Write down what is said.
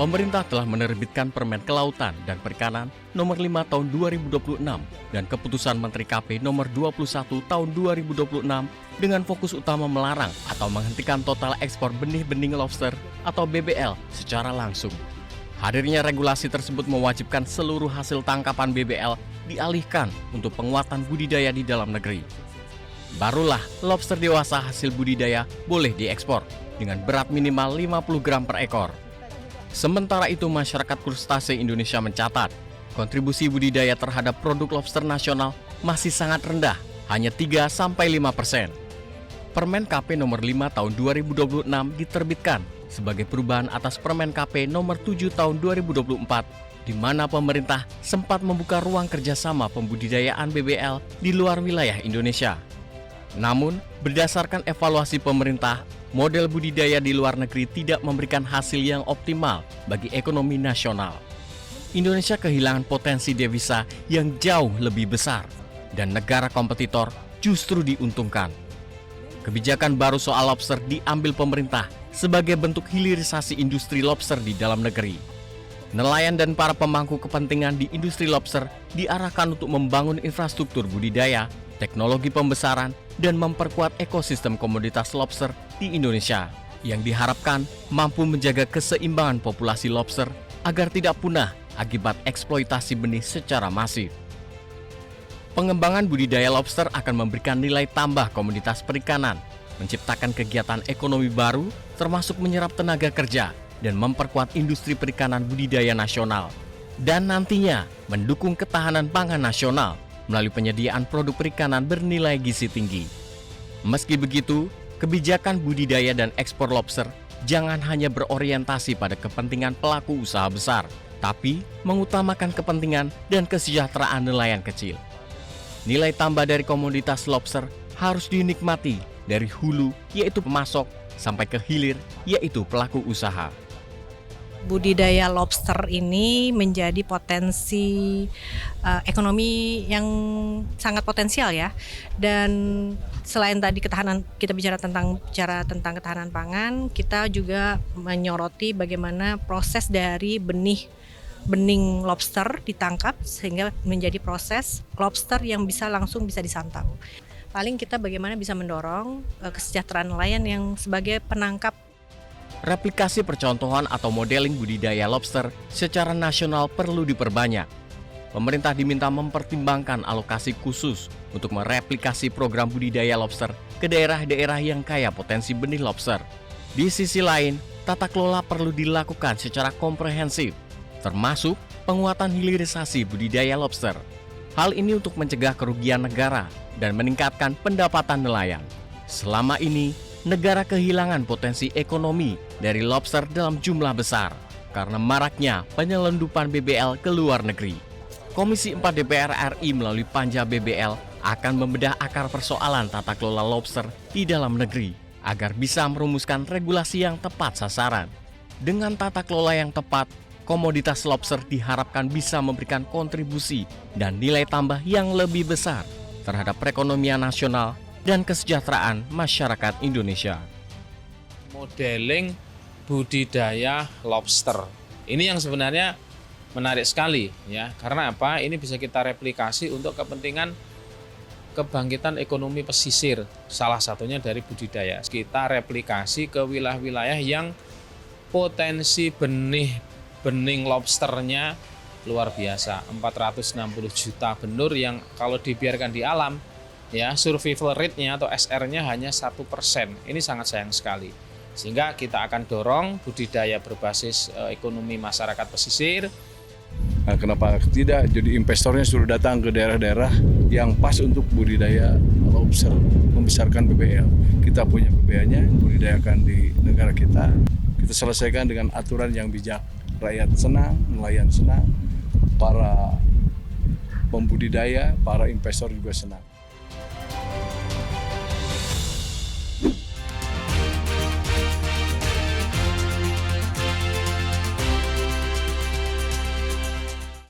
Pemerintah telah menerbitkan Permen Kelautan dan Perikanan Nomor 5 Tahun 2026 dan Keputusan Menteri KP Nomor 21 Tahun 2026 dengan fokus utama melarang atau menghentikan total ekspor benih-bening lobster atau BBL secara langsung. Hadirnya regulasi tersebut mewajibkan seluruh hasil tangkapan BBL dialihkan untuk penguatan budidaya di dalam negeri. Barulah lobster dewasa hasil budidaya boleh diekspor dengan berat minimal 50 gram per ekor. Sementara itu, masyarakat krustase Indonesia mencatat, kontribusi budidaya terhadap produk lobster nasional masih sangat rendah, hanya 3-5%. Permen KP nomor 5 tahun 2026 diterbitkan sebagai perubahan atas Permen KP nomor 7 tahun 2024, di mana pemerintah sempat membuka ruang kerjasama pembudidayaan BBL di luar wilayah Indonesia. Namun, berdasarkan evaluasi pemerintah, model budidaya di luar negeri tidak memberikan hasil yang optimal bagi ekonomi nasional. Indonesia kehilangan potensi devisa yang jauh lebih besar, dan negara kompetitor justru diuntungkan. Kebijakan baru soal lobster diambil pemerintah sebagai bentuk hilirisasi industri lobster di dalam negeri. Nelayan dan para pemangku kepentingan di industri lobster diarahkan untuk membangun infrastruktur budidaya, teknologi pembesaran, dan memperkuat ekosistem komoditas lobster di Indonesia yang diharapkan mampu menjaga keseimbangan populasi lobster agar tidak punah akibat eksploitasi benih secara masif. Pengembangan budidaya lobster akan memberikan nilai tambah komoditas perikanan, menciptakan kegiatan ekonomi baru, termasuk menyerap tenaga kerja dan memperkuat industri perikanan budidaya nasional, dan nantinya mendukung ketahanan pangan nasional melalui penyediaan produk perikanan bernilai gizi tinggi. Meski begitu, kebijakan budidaya dan ekspor lobster jangan hanya berorientasi pada kepentingan pelaku usaha besar, tapi mengutamakan kepentingan dan kesejahteraan nelayan kecil. Nilai tambah dari komoditas lobster harus dinikmati dari hulu, yaitu pemasok, sampai ke hilir, yaitu pelaku usaha. Budidaya lobster ini menjadi potensi ekonomi yang sangat potensial ya. Dan selain tadi ketahanan, kita bicara tentang ketahanan pangan, kita juga menyoroti bagaimana proses dari bening lobster ditangkap sehingga menjadi proses lobster yang langsung bisa disantap. Paling kita bagaimana bisa mendorong kesejahteraan nelayan yang sebagai penangkap. Replikasi percontohan atau modeling budidaya lobster secara nasional perlu diperbanyak. Pemerintah diminta mempertimbangkan alokasi khusus untuk mereplikasi program budidaya lobster ke daerah-daerah yang kaya potensi benih lobster. Di sisi lain, tata kelola perlu dilakukan secara komprehensif, termasuk penguatan hilirisasi budidaya lobster. Hal ini untuk mencegah kerugian negara dan meningkatkan pendapatan nelayan. Selama ini, negara kehilangan potensi ekonomi dari lobster dalam jumlah besar karena maraknya penyelundupan BBL ke luar negeri. Komisi 4 DPR RI melalui Panja BBL akan membedah akar persoalan tata kelola lobster di dalam negeri agar bisa merumuskan regulasi yang tepat sasaran. Dengan tata kelola yang tepat, komoditas lobster diharapkan bisa memberikan kontribusi dan nilai tambah yang lebih besar terhadap perekonomian nasional dan kesejahteraan masyarakat Indonesia. Modeling budidaya lobster ini yang sebenarnya menarik sekali ya, karena apa? Ini bisa kita replikasi untuk kepentingan kebangkitan ekonomi pesisir, salah satunya dari budidaya. Kita replikasi ke wilayah-wilayah yang potensi bening lobsternya luar biasa, 460 juta benur yang kalau dibiarkan di alam ya, survival rate-nya atau SR-nya hanya 1%. Ini sangat sayang sekali. Sehingga kita akan dorong budidaya berbasis ekonomi masyarakat pesisir. Nah, kenapa tidak? Jadi investornya suruh datang ke daerah-daerah yang pas untuk budidaya lobster, membesarkan BBL. Kita punya BBL-nya, budidayakan di negara kita. Kita selesaikan dengan aturan yang bijak. Rakyat senang, nelayan senang, para pembudidaya, para investor juga senang.